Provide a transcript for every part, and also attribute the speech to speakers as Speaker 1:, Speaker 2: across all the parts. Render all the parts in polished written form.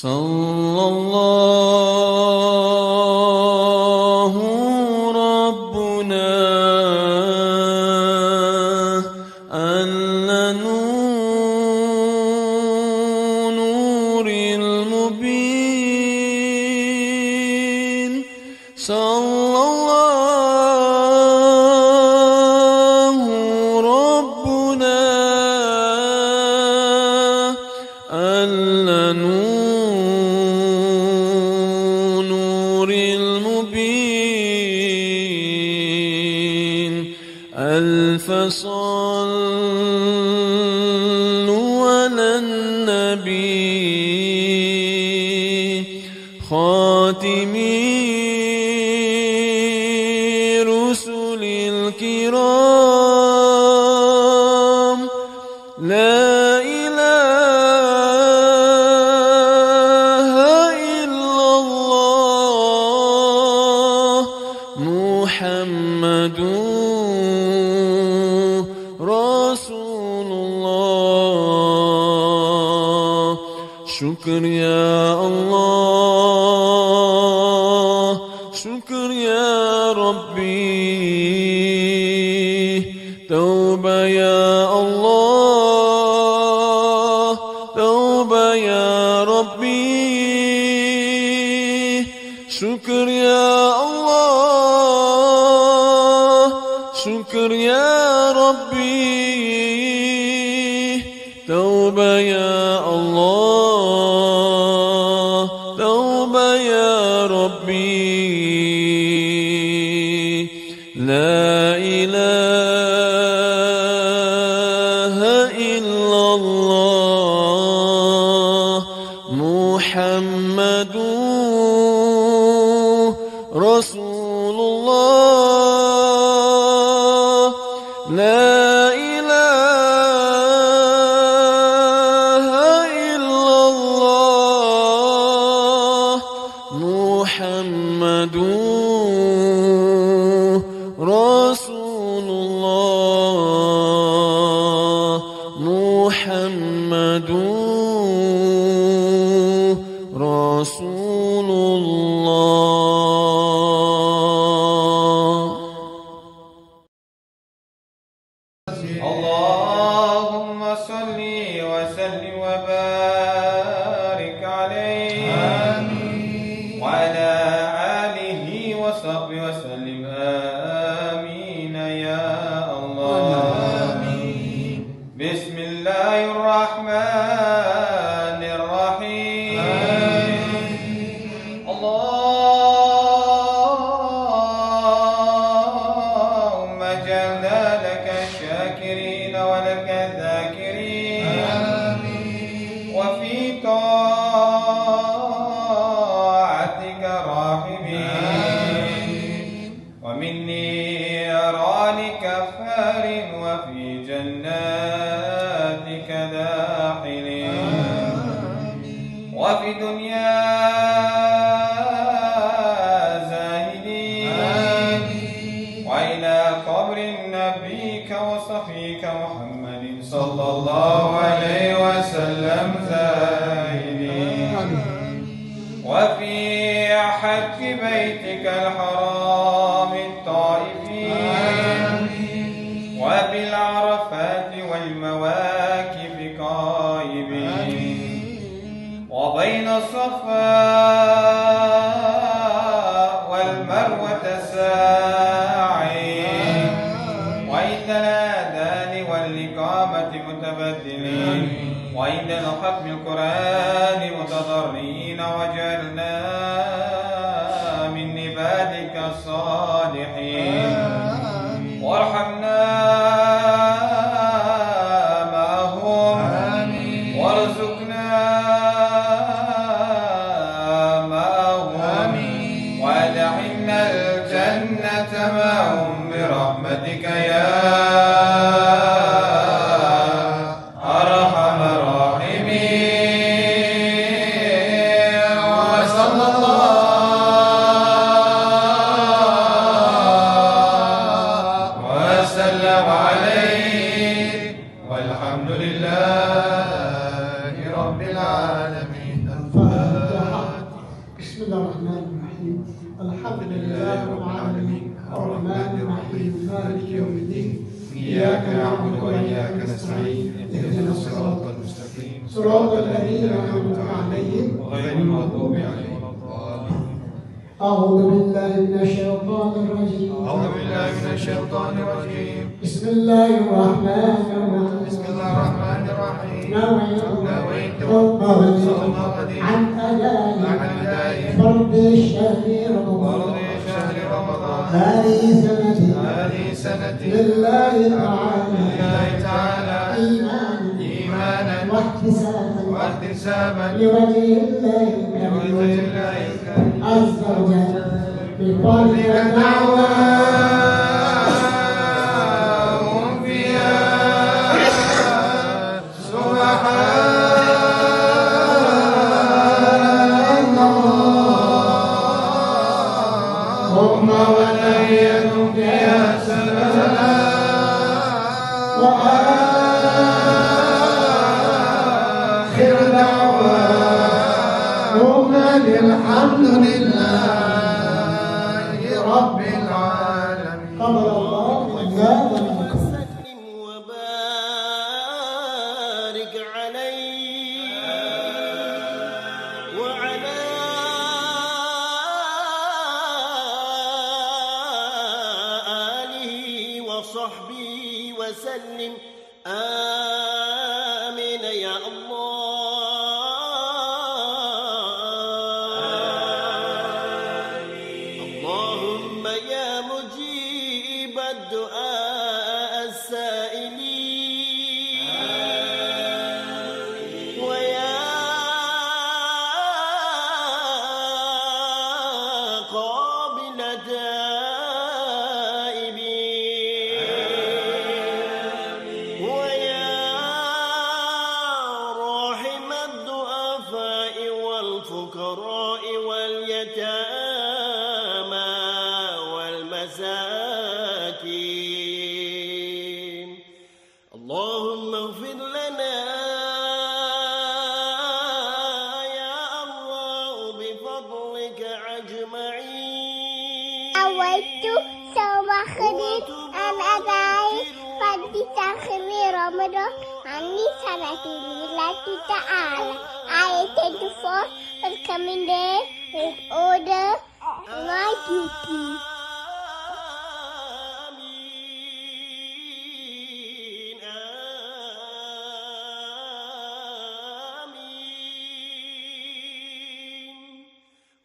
Speaker 1: صلى الله ربنا على نور المبين صلى الله ربنا على نور المبين ألف صلوا على النبي خاتم رسل الكرام لا إله إلا الله محمد رسول الله شكر يا الله شكر يا ربي توبة يا الله توبة يا ربي شكر يا الله شكر يا ربي توبة يا الله توبة يا ربي لا إله إلا الله محمد رسول الله لا إله إلا الله محمد رسول الله محمد رسول الله
Speaker 2: اللهم صل وسلم وبارك عليه آمين وعلى آله وصحبه وسلم آمين يا الله آمين بسم الله الرحمن الرحيم اللهم اجعلنا لك شاكرين ولك ذاكرين وفي طاعتك راحمين ومن نيرانك فار وفي جناتك داخلين وفي دنيا زاهدين وإلى قبر نبيك وصفيك محمد صلى الله عليه وسلم زاهدين وفي حج بيتك الحرام الطائفين وبالعرفات والمواكب قائمين وبين الصفا والمروة ساعين وعند الآذان والإقامة متبدلين وعند ختم القرآن متضرعين وجعلنا من عبادك الصالحين وارحمنا معهم وارزقنا معهم وادخلنا الجنة معهم برحمتك يا أرحم الراحمين وصلى الله وسلم عليه والحمد لله رب العالمين. الحمد لله رب العالمين الرحمن الرحيم مالك يوم الدين إياك نعبد وإياك نستعين اهدنا الصراط المستقيم صراط الذين أنعمت عليهم غير المغضوب عليهم
Speaker 3: أعوذ بالله من الشيطان الرجيم
Speaker 2: أعوذ بالله من الشيطان الرجيم
Speaker 3: بسم الله الرحمن الرحيم
Speaker 2: بسم الله الرحمن الرحيم
Speaker 3: نويت
Speaker 2: نويت
Speaker 3: صوم
Speaker 2: صوم
Speaker 3: غد
Speaker 2: غد
Speaker 3: عن أداء
Speaker 2: عن أداء
Speaker 3: فرض الشهر رمضان
Speaker 2: فرض شهر رمضان
Speaker 3: هذه
Speaker 2: سنتي
Speaker 3: لله تعالى
Speaker 2: لله تعالى
Speaker 3: إيمانا واحتسابا
Speaker 2: واحتسابا
Speaker 3: لوجه الله
Speaker 2: لوجه
Speaker 3: الكريم
Speaker 2: الله الكريم
Speaker 3: عز وجل بفضل
Speaker 2: دعواهم فيها سبحان الله هم ونيهم فيها سلام وآخر دعواهم الحمد لله رب العالمين
Speaker 3: قبل الله منا ومنكم
Speaker 1: وسلم وبارك عليه وعلى آله وصحبه وسلم آمين يا الله اللهم يا مجيب الدعاء السائلين ويا قابل التائبين ويا راحم الضعفاء والفقراء واليتامى والمساكين اللهم اغفر لنا يا الله بفضلك أجمعين
Speaker 4: نويت صوم غد عن أداء فرض شهر رمضان عني سنتي لله تعالى I intend to fall for coming day with order my duty.
Speaker 1: آمين آمين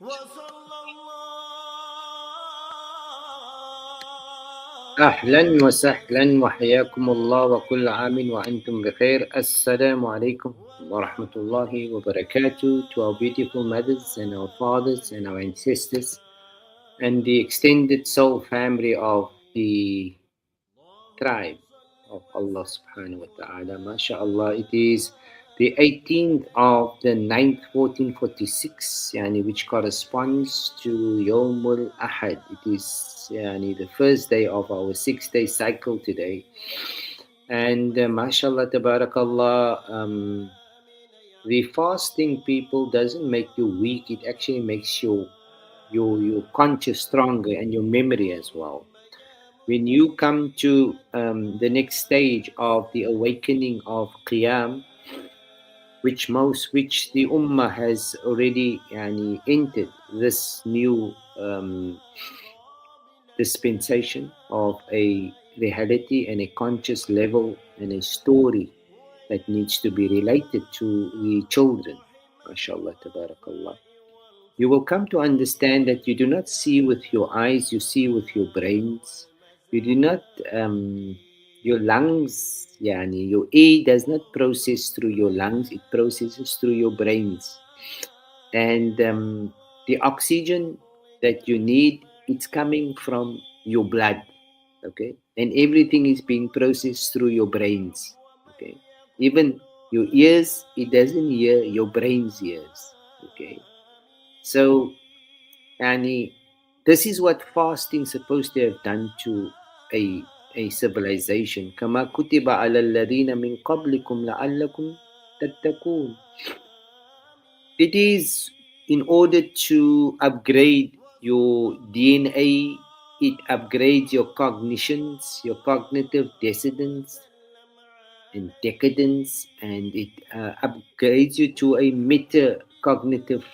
Speaker 1: وصلى الله
Speaker 5: أهلا وسهلا وحياكم الله وكل عام وأنتم بخير. Assalamu alaikum wa rahmatullahi wa barakatuh to our beautiful mothers and our fathers and our ancestors and the extended soul family of the tribe of Allah subhanahu wa ta'ala. MashaAllah, it is the 18th of the 9th 1446, which corresponds to Yawmul Ahad. It is the first day of our 6-day cycle today. And mashallah, tabarakallah, the fasting, people, doesn't make you weak. It actually makes your conscious stronger and your memory as well. When you come to the next stage of the awakening of Qiyam, which the Ummah has already entered this new dispensation of a reality and a conscious level and a story that needs to be related to the children. MashaAllah, tabarakallah. You will come to understand that you do not see with your eyes, you see with your brains. You do not, your lungs, your air does not process through your lungs, it processes through your brains. And the oxygen that you need, it's coming from your blood, okay? And everything is being processed through your brains, okay? Even your ears, it doesn't hear, your brains hears, okay? So, this is what fasting is supposed to have done to a civilization. كما كتب على الذين من قبلكم لعلكم تتقون. It is in order to upgrade your DNA, it upgrades your cognitions, your cognitive dissidence and decadence, and it upgrades you to a metacognitive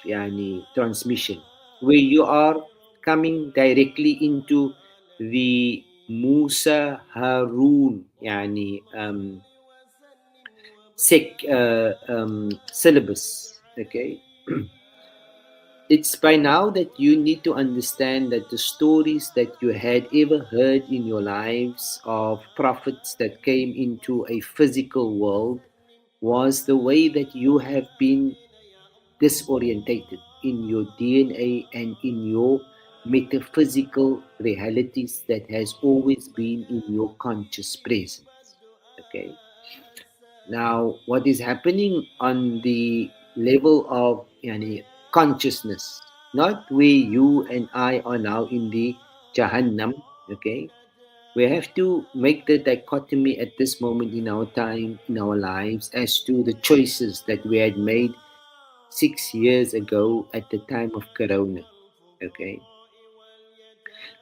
Speaker 5: transmission, where you are coming directly into the Musa Harun syllabus. Okay. It's by now that you need to understand that the stories that you had ever heard in your lives of prophets that came into a physical world was the way that you have been disorientated in your DNA and in your metaphysical realities that has always been in your conscious presence. Okay. Now, what is happening on the level of consciousness, not where you and I are now in the Jahannam, okay? We have to make the dichotomy at this moment in our time, in our lives, as to the choices that we had made 6 years ago at the time of Corona, okay?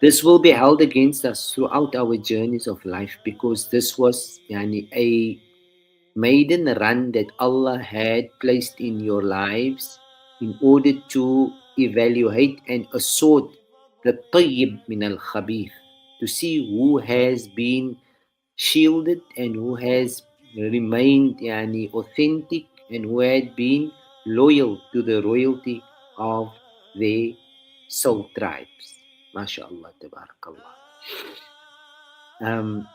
Speaker 5: This will be held against us throughout our journeys of life, because this was a maiden run that Allah had placed in your lives in order to evaluate and assort the tayyib min al khabith, to see who has been shielded and who has remained authentic and who had been loyal to the royalty of their soul tribes. MashaAllah, tabarakallah.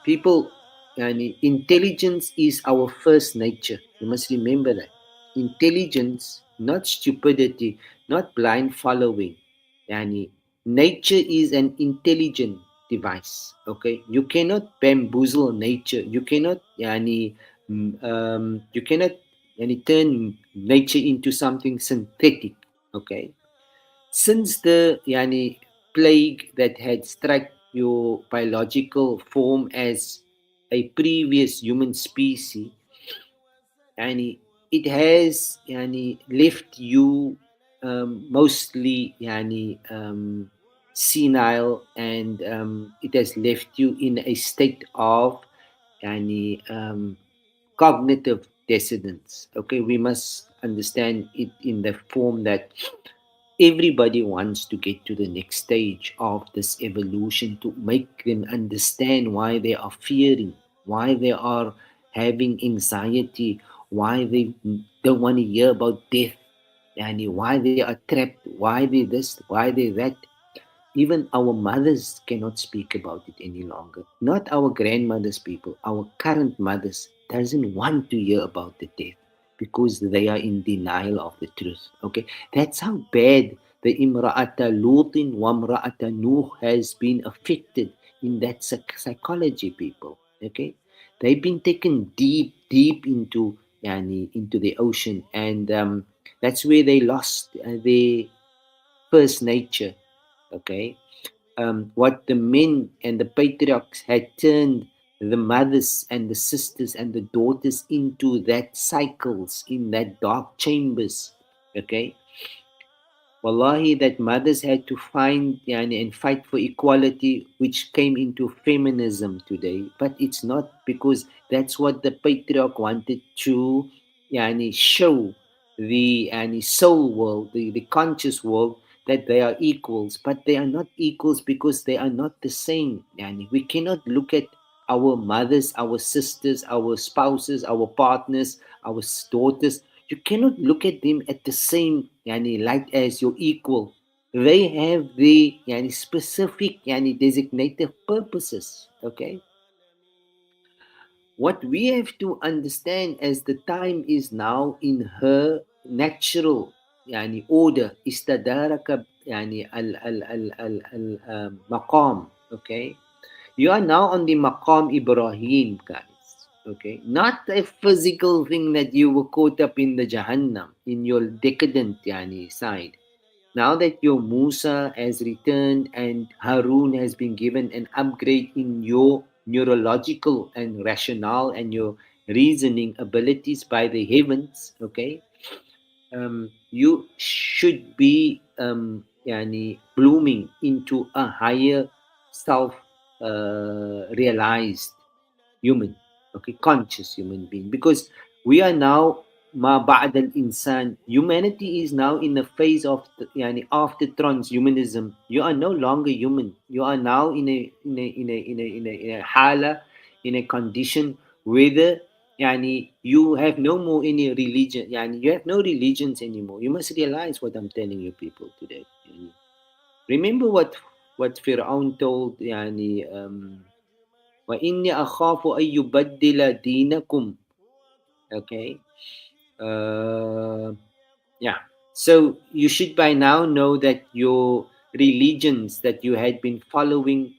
Speaker 5: People, intelligence is our first nature. You must remember that. Intelligence, not stupidity, not blind following. Nature is an intelligent device. Okay, you cannot bamboozle nature. You cannot, turn nature into something synthetic. Okay, since the plague that had struck your biological form as a previous human species, and it has left you mostly senile, and it has left you in a state of cognitive dissidence. Okay, we must understand it in the form that everybody wants to get to the next stage of this evolution, to make them understand why they are fearing, why they are having anxiety, why they don't want to hear about death, and why they are trapped, why they this, why they that. Even our mothers cannot speak about it any longer. Not our grandmothers, people. Our current mothers doesn't want to hear about the death because they are in denial of the truth. Okay, that's how bad the Imra'ata Lutin wa Imra'ata Nuh has been affected in that psychology, people. Okay, they've been taken deep into the ocean, and that's where they lost their first nature. Okay, what the men and the patriarchs had turned the mothers and the sisters and the daughters into that cycles, in that dark chambers. Okay, wallahi, that mothers had to find and fight for equality, which came into feminism today. But it's not, because that's what the patriarch wanted to show the soul world, the conscious world, that they are equals. But they are not equals, because they are not the same. We cannot look at our mothers, our sisters, our spouses, our partners, our daughters. You cannot look at them at the same light as your equal. They have the specific designated purposes. Okay, what we have to understand, as the time is now in her natural order, istadaraka al maqam. Okay, you are now on the maqam Ibrahim, guys. Okay, not a physical thing that you were caught up in the Jahannam, in your decadent side. Now that your Musa has returned and Harun has been given an upgrade in your neurological and rationale and your reasoning abilities by the heavens, okay, you should be blooming into a higher self realized human, okay, conscious human being, because we are now ma ba'd al-insan. Humanity is now in a phase of after transhumanism. You are no longer human. You are now in a hala, in a condition whether you have no more any religion. You have no religions anymore. You must realize what I'm telling you people today. Remember what Fir'aun told وَإِنِّي أَخَافُ أَن يُبَدِّلَ دِينَكُمْ. Okay. Yeah. So you should by now know that your religions that you had been following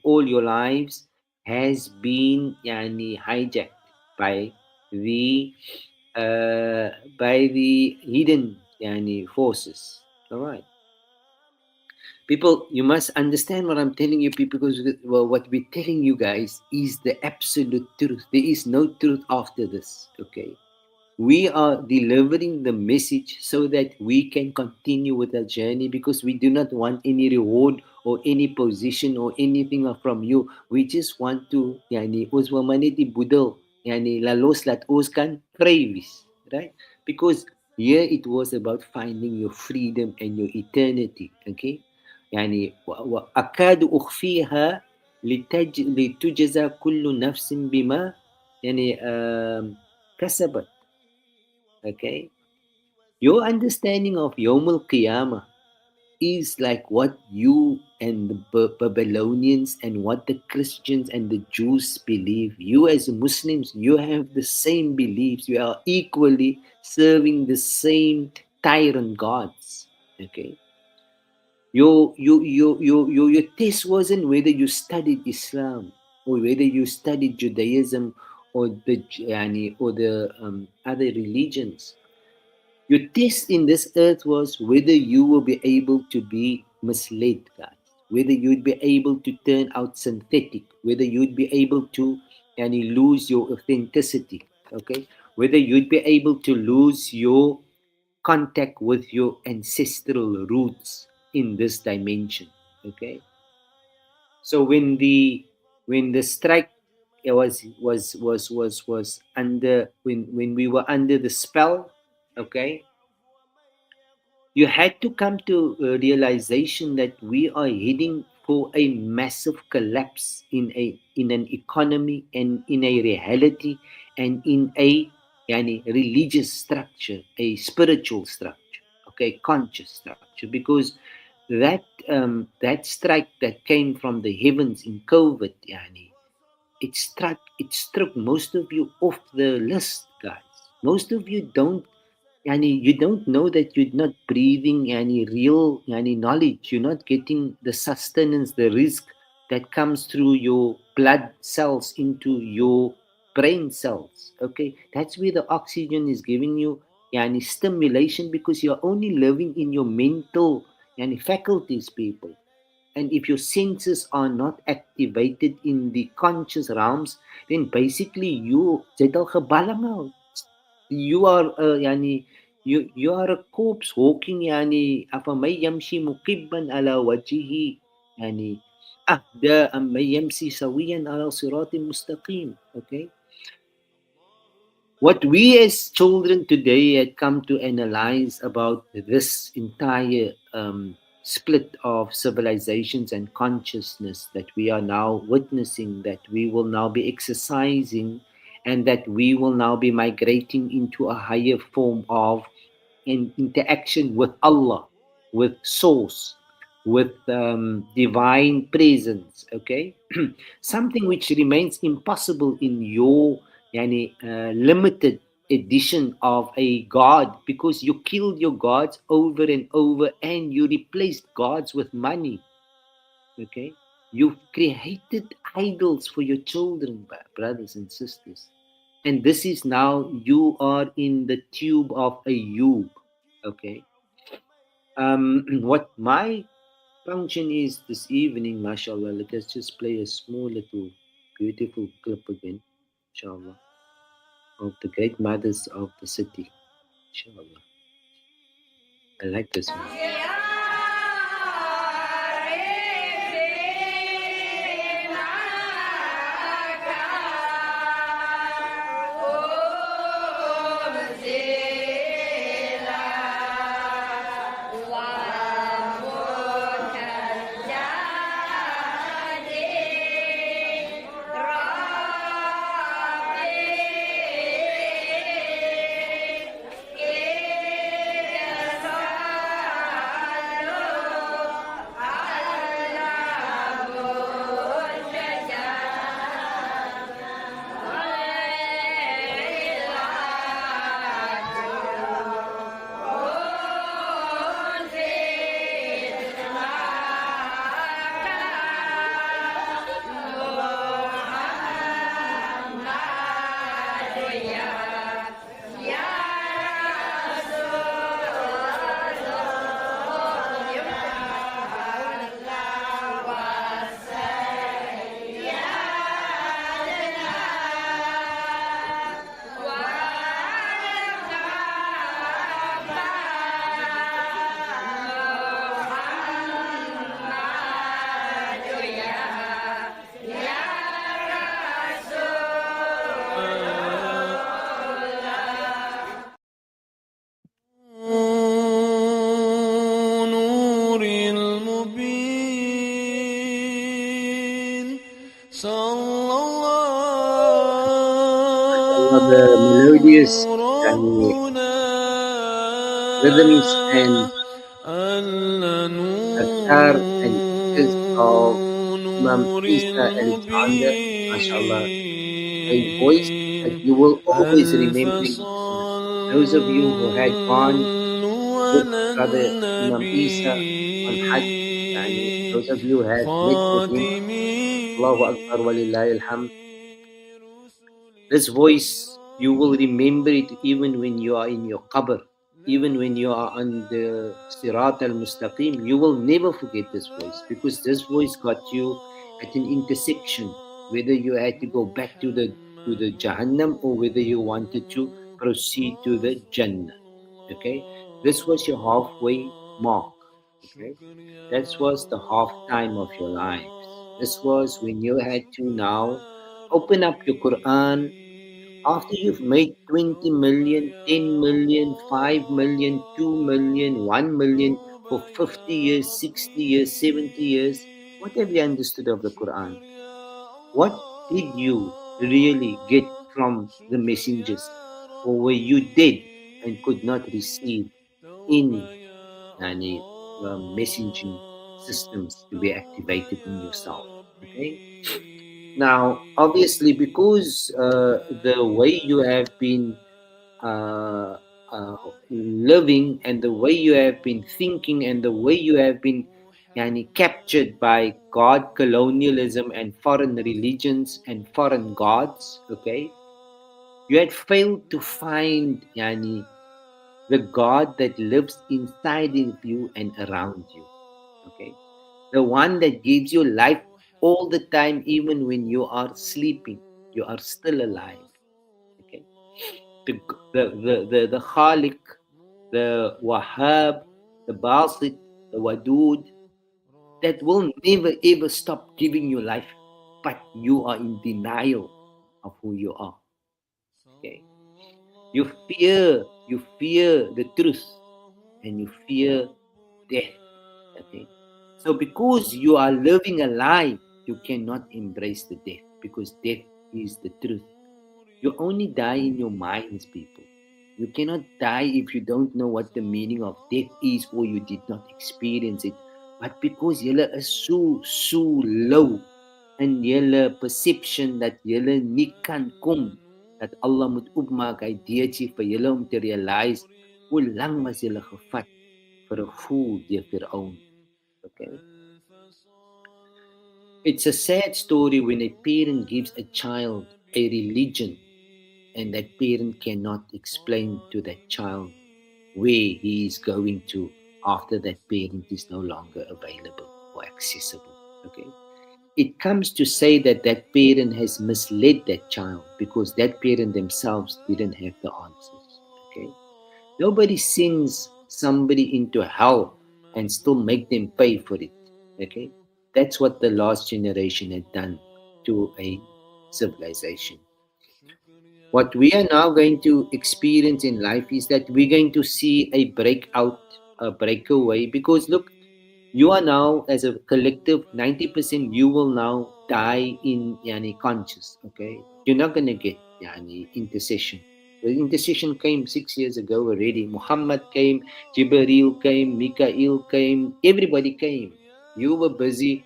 Speaker 5: all your lives has been hijacked by the hidden forces. All right. People, you must understand what I'm telling you, people, because what we're telling you guys is the absolute truth. There is no truth after this, okay? We are delivering the message so that we can continue with our journey, because we do not want any reward or any position or anything from you. We just want to, ons humanity budel, lalos lat ons kan praise, right? Because here it was about finding your freedom and your eternity, okay? وأكاد أخفيها لتجزى كل نفس بما كسبت. Okay, your understanding of Yawm al-Qiyamah is like what you and the Babylonians and what the Christians and the Jews believe. You as Muslims, you have the same beliefs. You are equally serving the same tyrant gods. Okay. Your test wasn't whether you studied Islam or whether you studied Judaism or the other religions. Your test in this earth was whether you will be able to be misled, guys. Whether you'd be able to turn out synthetic. Whether you'd be able to lose your authenticity. Okay. Whether you'd be able to lose your contact with your ancestral roots in this dimension. Okay. So when the strike was under, when we were under the spell, okay, you had to come to a realization that we are heading for a massive collapse in an economy and in a reality and in a religious structure, a spiritual structure, okay, conscious structure, because that strike that came from the heavens in COVID, it struck most of you off the list, guys. Most of you don't you don't know that you're not breathing any real knowledge. You're not getting the sustenance, the risk that comes through your blood cells into your brain cells. Okay, that's where the oxygen is giving you stimulation, because you're only living in your mental faculties, people. And if your senses are not activated in the conscious realms, then basically you you are you are a corpse walking أفمن يمشي مكبا على وجهه أهدى أم يمشي سويا على صراط مستقيم. Okay, what we as children today had come to analyze about this entire split of civilizations and consciousness that we are now witnessing, that we will now be exercising, and that we will now be migrating into a higher form of interaction with Allah, with Source, with divine presence, okay? Something which remains impossible in your limited edition of a God, because you killed your gods over and over and you replaced gods with money, okay? You've created idols for your children, brothers and sisters. And this is now, you are in the tube of a Ayub, okay? What my function is this evening, mashallah, let us just play a small little beautiful clip again, inshallah, of the great mothers of the city, inshallah. I like this one.
Speaker 1: النور المبين صلى
Speaker 5: The melodious
Speaker 1: الله ربنا
Speaker 5: rhythms and
Speaker 1: ألا
Speaker 5: adhkar and pictures of Imam
Speaker 1: نور
Speaker 5: Isa Alexander, mashallah, a voice that
Speaker 1: المبين
Speaker 5: you will always
Speaker 1: ألف
Speaker 5: remember. Those of you who had gone
Speaker 1: صلوا
Speaker 5: with
Speaker 1: على
Speaker 5: Brother Imam Isa on Hajj,
Speaker 1: النبي
Speaker 5: those of you who had met with him,
Speaker 1: خاتمي
Speaker 5: Allahu Akbar walillahi alhamd. This voice, you will remember it even when you are in your qabr, even when you are on the Sirat al-Mustaqim. You will never forget this voice, because this voice got you at an intersection, whether you had to go back to the Jahannam or whether you wanted to proceed to the Jannah. Okay, this was your halfway mark. Okay, that was the half time of your life. This was when you had to now open up your Quran. After you've made 20 million, 10 million, 5 million, 2 million, 1 million for 50 years, 60 years, 70 years, what have you understood of the Quran? What did you really get from the messengers? Or were you dead and could not receive any messaging systems to be activated in yourself? Okay. Now, obviously, because the way you have been living and the way you have been thinking and the way you have been captured by God colonialism and foreign religions and foreign gods, okay, you had failed to find the God that lives inside of you and around you, okay, the one that gives you life all the time, even when you are sleeping, you are still alive. Okay, the Khaliq, the Wahhab, the Basit, the Wadud, that will never ever stop giving you life, but you are in denial of who you are. Okay, you fear the truth, and you fear death. Okay, so because you are living a lie, you cannot embrace the death, because death is the truth. You only die in your minds, people. You cannot die if you don't know what the meaning of death is, or you did not experience it. But because julle is so low in julle perception dat julle nie kan kom, dat Allah moet opmaak hy deurtjie vir julle om te realize hoe lang was julle gevat vir 'n fool deur Firaun. Okay. It's a sad story when a parent gives a child a religion and that parent cannot explain to that child where he is going to after that parent is no longer available or accessible. Okay. It comes to say that that parent has misled that child because that parent themselves didn't have the answers. Okay. Nobody sends somebody into hell and still make them pay for it. Okay. That's what the last generation had done to a civilization. What we are now going to experience in life is that we're going to see a breakout, a breakaway, because look, you are now, as a collective, 90% you will now die in conscious. Okay, you're not going to get intercession. The intercession came 6 years ago already. Muhammad came, Jibreel came, Mikael came, everybody came. You were busy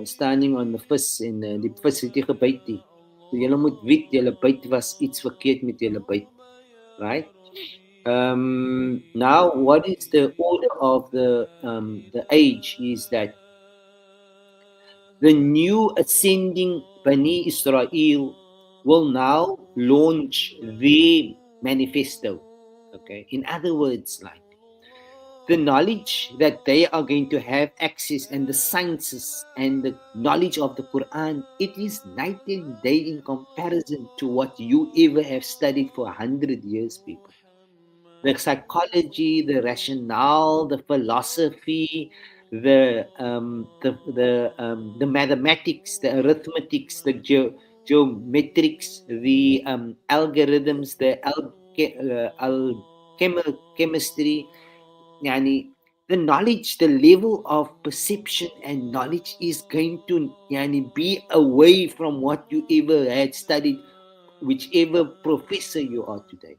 Speaker 5: standing on the first in the first city gebyt. So julle moet weet julle byt was iets verkeerd met julle byt, right? Now what is the order of the age is that the new ascending Bani Israel will now launch the manifesto. Okay, in other words, like the knowledge that they are going to have access, and the sciences and the knowledge of the Quran, it is night and day in comparison to what you ever have studied for 100 years, people. The psychology, the rationale, the philosophy, the mathematics, the arithmetics, the geometrics, the algorithms, the chemistry, the knowledge, the level of perception and knowledge is going to be away from what you ever had studied, whichever professor you are today.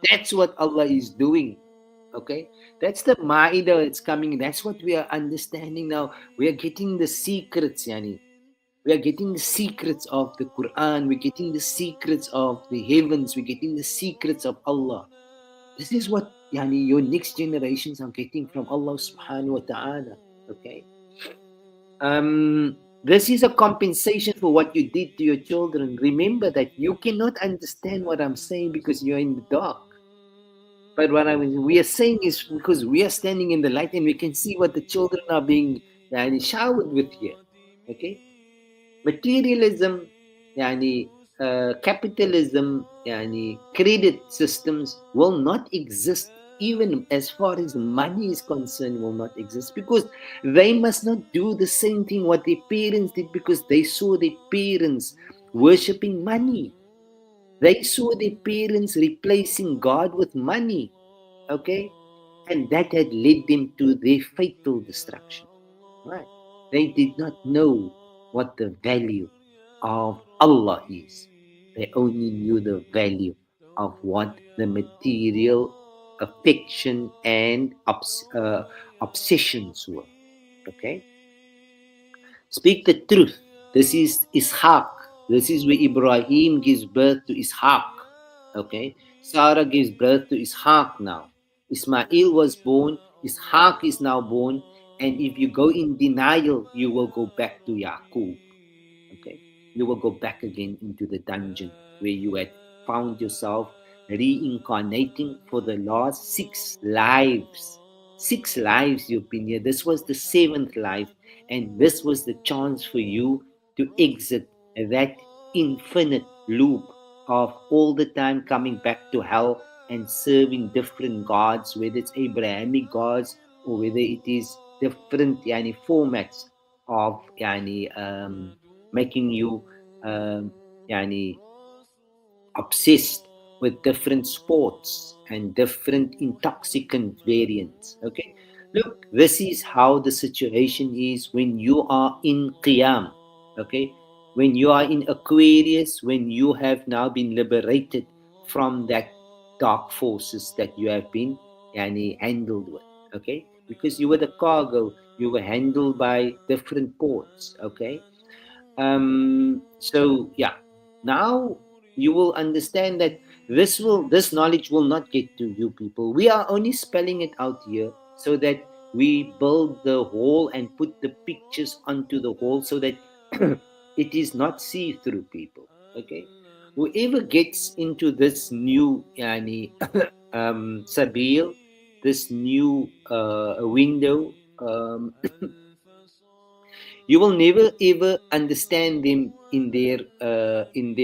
Speaker 5: That's what Allah is doing. Okay, that's the Ma'idah that's coming. That's what we are understanding now. We are getting the secrets, we are getting the secrets of the Quran. We're getting the secrets of the heavens. We're getting the secrets of Allah. This is what your next generations are getting from Allah subhanahu wa ta'ala. Okay. This is a compensation for what you did to your children. Remember that you cannot understand what I'm saying because you're in the dark. But what we are saying is because we are standing in the light and we can see what the children are being showered with here. Okay. Materialism, capitalism, credit systems will not exist, even as far as money is concerned, will not exist, because they must not do the same thing what their parents did, because they saw their parents worshipping money. They saw their parents replacing God with money. Okay? And that had led them to their fatal destruction. Right? They did not know what the value of Allah is. They only knew the value of what the material affection and obsessions were. Okay? Speak the truth. This is Ishaq. This is where Ibrahim gives birth to Ishaq. Okay? Sarah gives birth to Ishaq now. Ismail was born. Ishaq is now born. And if you go in denial, you will go back to Yaqub. Okay? You will go back again into the dungeon where you had found yourself reincarnating for the last 6 lives. 6 lives you've been here. This was the 7th life. And this was the chance for you to exit that infinite loop of all the time coming back to hell and serving different gods, whether it's Abrahamic gods or whether it is different formats of making you obsessed with different sports and different intoxicant variants. Okay, look, this is how the situation is when you are in Qiyam. Okay, when you are in Aquarius, when you have now been liberated from that dark forces that you have been handled with. Okay, because you were the cargo, you were handled by different ports. Okay, so yeah, now you will understand that this knowledge will not get to you people. We are only spelling it out here so that we build the whole and put the pictures onto the whole so that it is not see-through, people. Okay, whoever gets into this new sabil, this new window, you will never ever understand them in their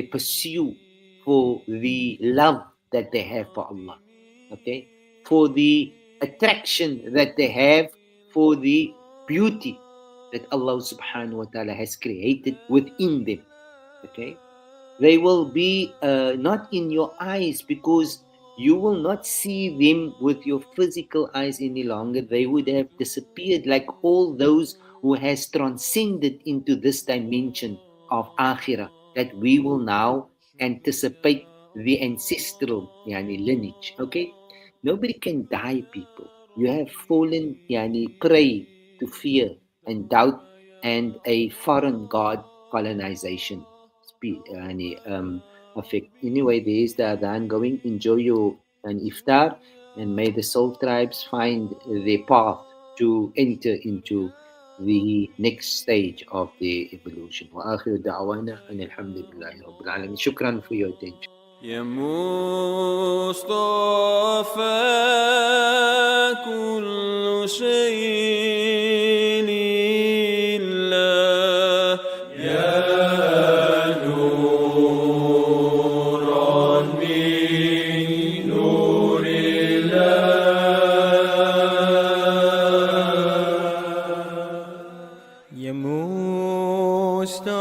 Speaker 5: pursuit for the love that they have for Allah. Okay, for the attraction that they have for the beauty that Allah subhanahu wa ta'ala has created within them. Okay, they will be not in your eyes, because you will not see them with your physical eyes any longer. They would have disappeared like all those who has transcended into this dimension of akhirah that we will now anticipate the ancestral lineage. Okay, nobody can die, people. You have fallen prey to fear and doubt and a foreign god colonization effect. Anyway, there is the adhan going. Enjoy your iftar, and may the soul tribes find their path to enter into the next stage of the evolution. Wa akhiru da'wana and alhamdulillahi rabbil alamin. Shukran for your attention.
Speaker 1: يا مصطفى كل شيء لله يا نورا من نور الله يا مصطفى